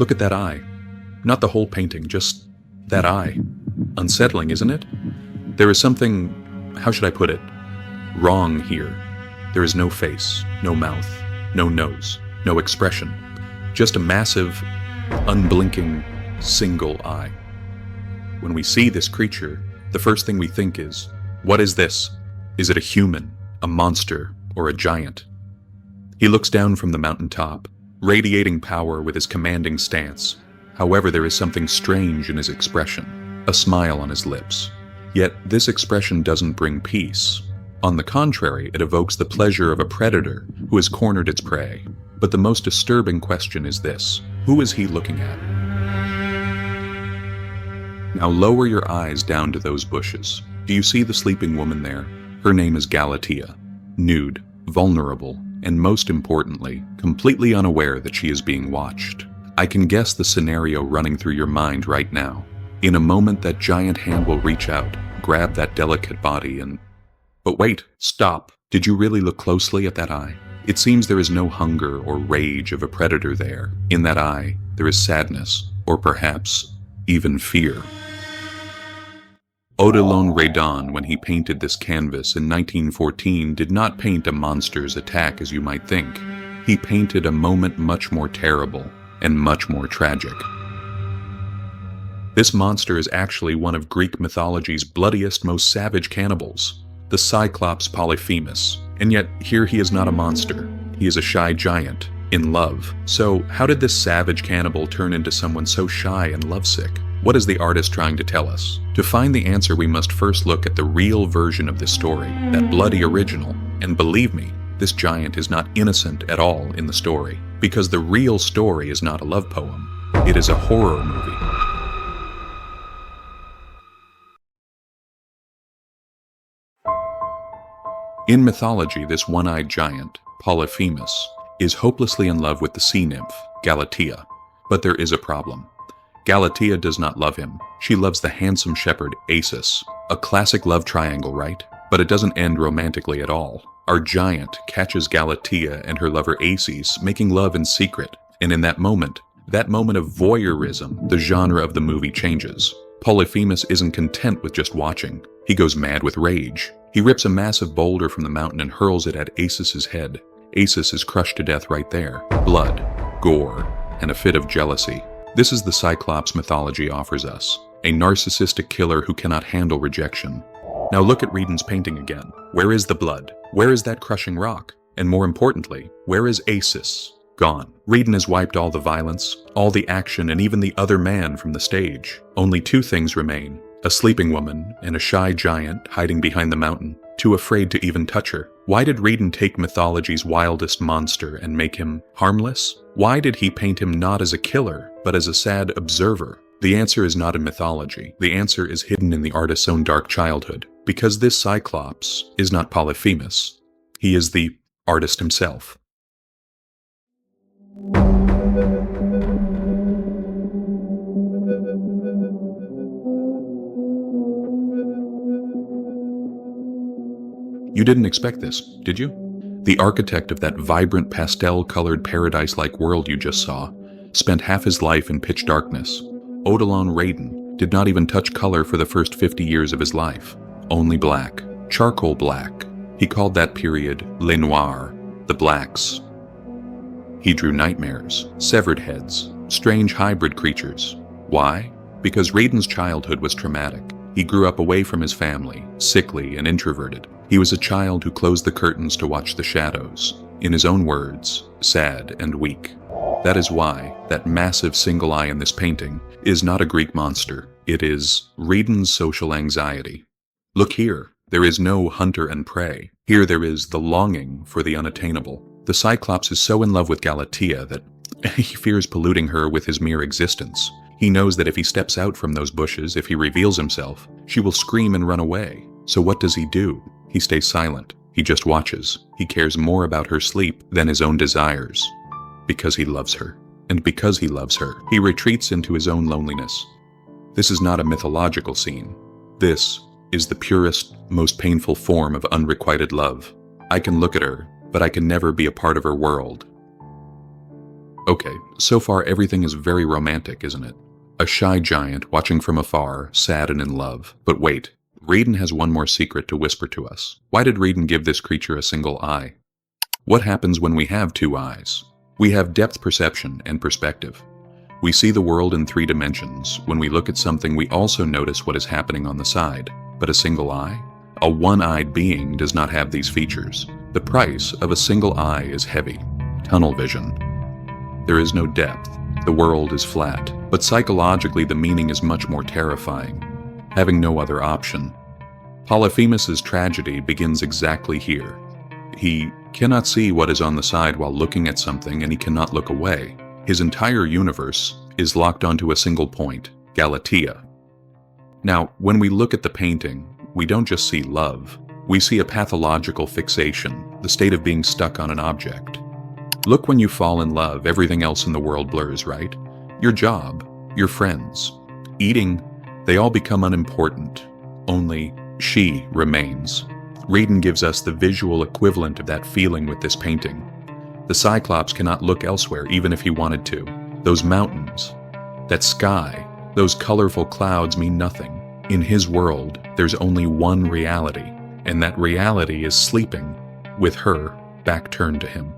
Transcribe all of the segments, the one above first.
Look at that eye. Not the whole painting, just that eye. Unsettling, isn't it? There is something, how should I put it, wrong here. There is no face, no mouth, no nose, no expression. Just a massive, unblinking, single eye. When we see this creature, the first thing we think is, what is this? Is it a human, a monster, or a giant? He looks down from the mountaintop, radiating power with his commanding stance. However, there is something strange in his expression, a smile on his lips. Yet this expression doesn't bring peace. On the contrary, it evokes the pleasure of a predator who has cornered its prey. But the most disturbing question is this: who is he looking at? Now lower your eyes down to those bushes. Do you see the sleeping woman there? Her name is Galatea. Nude, vulnerable, and most importantly, completely unaware that she is being watched. I can guess the scenario running through your mind right now. In a moment, that giant hand will reach out, grab that delicate body and... But wait, stop. Did you really look closely at that eye? It seems there is no hunger or rage of a predator there. In that eye, there is sadness, or perhaps even fear. Odilon Redon, when he painted this canvas in 1914, did not paint a monster's attack as you might think. He painted a moment much more terrible and much more tragic. This monster is actually one of Greek mythology's bloodiest, most savage cannibals, the Cyclops Polyphemus. And yet, here he is not a monster. He is a shy giant, in love. So, how did this savage cannibal turn into someone so shy and lovesick? What is the artist trying to tell us? To find the answer, we must first look at the real version of this story, that bloody original. And believe me, this giant is not innocent at all in the story, because the real story is not a love poem. It is a horror movie. In mythology, this one-eyed giant, Polyphemus, is hopelessly in love with the sea nymph, Galatea. But there is a problem. Galatea does not love him. She loves the handsome shepherd, Acis. A classic love triangle, right? But it doesn't end romantically at all. Our giant catches Galatea and her lover Acis making love in secret. And in that moment of voyeurism, the genre of the movie changes. Polyphemus isn't content with just watching. He goes mad with rage. He rips a massive boulder from the mountain and hurls it at Acis's head. Acis is crushed to death right there. Blood, gore, and a fit of jealousy. This is the Cyclops mythology offers us. A narcissistic killer who cannot handle rejection. Now look at Redon's painting again. Where is the blood? Where is that crushing rock? And more importantly, where is Acis? Gone. Redon has wiped all the violence, all the action, and even the other man from the stage. Only two things remain: a sleeping woman and a shy giant hiding behind the mountain, too afraid to even touch her. Why did Redon take mythology's wildest monster and make him harmless? Why did he paint him not as a killer, but as a sad observer? The answer is not in mythology. The answer is hidden in the artist's own dark childhood. Because this Cyclops is not Polyphemus. He is the artist himself. You didn't expect this, did you? The architect of that vibrant pastel-colored paradise-like world you just saw spent half his life in pitch darkness. Odilon Redon did not even touch color for the first 50 years of his life. Only black, charcoal black. He called that period Les Noirs, the blacks. He drew nightmares, severed heads, strange hybrid creatures. Why? Because Redon's childhood was traumatic. He grew up away from his family, sickly and introverted. He was a child who closed the curtains to watch the shadows. In his own words, sad and weak. That is why that massive single eye in this painting is not a Greek monster. It is Redon's social anxiety. Look here, there is no hunter and prey. Here there is the longing for the unattainable. The Cyclops is so in love with Galatea that he fears polluting her with his mere existence. He knows that if he steps out from those bushes, if he reveals himself, she will scream and run away. So what does he do? He stays silent. He just watches. He cares more about her sleep than his own desires. Because he loves her. And because he loves her, he retreats into his own loneliness. This is not a mythological scene. This is the purest, most painful form of unrequited love. I can look at her, but I can never be a part of her world. Okay, so far everything is very romantic, isn't it? A shy giant watching from afar, sad and in love. But wait, Redon has one more secret to whisper to us. Why did Redon give this creature a single eye? What happens when we have two eyes? We have depth perception and perspective. We see the world in 3 dimensions. When we look at something, we also notice what is happening on the side. But a single eye? A one-eyed being does not have these features. The price of a single eye is heavy. Tunnel vision. There is no depth. The world is flat. But psychologically, the meaning is much more terrifying. Having no other option. Polyphemus's tragedy begins exactly here. He cannot see what is on the side while looking at something, and he cannot look away. His entire universe is locked onto a single point, Galatea. Now, when we look at the painting, we don't just see love. We see a pathological fixation, the state of being stuck on an object. Look, when you fall in love, everything else in the world blurs, right? Your job, your friends, eating, they all become unimportant. Only she remains. Redon gives us the visual equivalent of that feeling with this painting. The Cyclops cannot look elsewhere, even if he wanted to. Those mountains, that sky, those colorful clouds mean nothing. In his world, there's only one reality, and that reality is sleeping, with her back turned to him.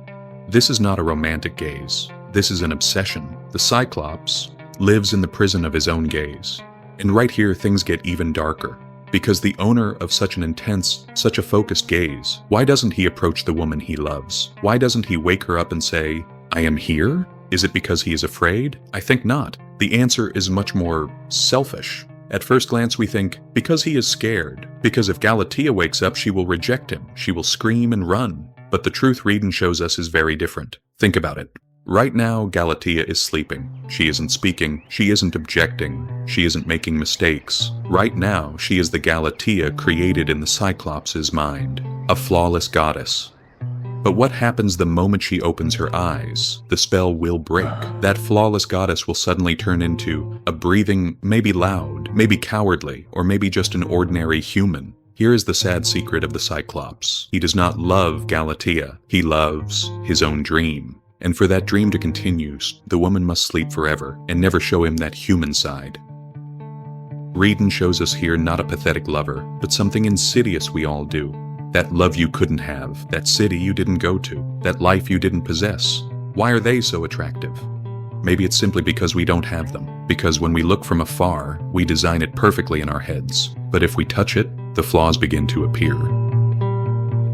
This is not a romantic gaze. This is an obsession. The Cyclops lives in the prison of his own gaze. And right here, things get even darker. Because the owner of such an intense, such a focused gaze, why doesn't he approach the woman he loves? Why doesn't he wake her up and say, "I am here"? Is it because he is afraid? I think not. The answer is much more selfish. At first glance we think, because he is scared. Because if Galatea wakes up, she will reject him. She will scream and run. But the truth Redon shows us is very different. Think about it. Right now, Galatea is sleeping. She isn't speaking. She isn't objecting. She isn't making mistakes. Right now, she is the Galatea created in the Cyclops' mind. A flawless goddess. But what happens the moment she opens her eyes? The spell will break. That flawless goddess will suddenly turn into a breathing, maybe loud, maybe cowardly, or maybe just an ordinary human. Here is the sad secret of the Cyclops. He does not love Galatea. He loves his own dream. And for that dream to continue, the woman must sleep forever and never show him that human side. Redon shows us here not a pathetic lover, but something insidious we all do. That love you couldn't have, that city you didn't go to, that life you didn't possess. Why are they so attractive? Maybe it's simply because we don't have them. Because when we look from afar, we design it perfectly in our heads. But if we touch it, the flaws begin to appear.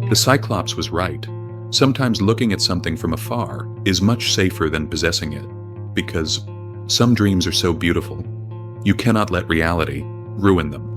The Cyclops was right. Sometimes looking at something from afar is much safer than possessing it, because some dreams are so beautiful, you cannot let reality ruin them.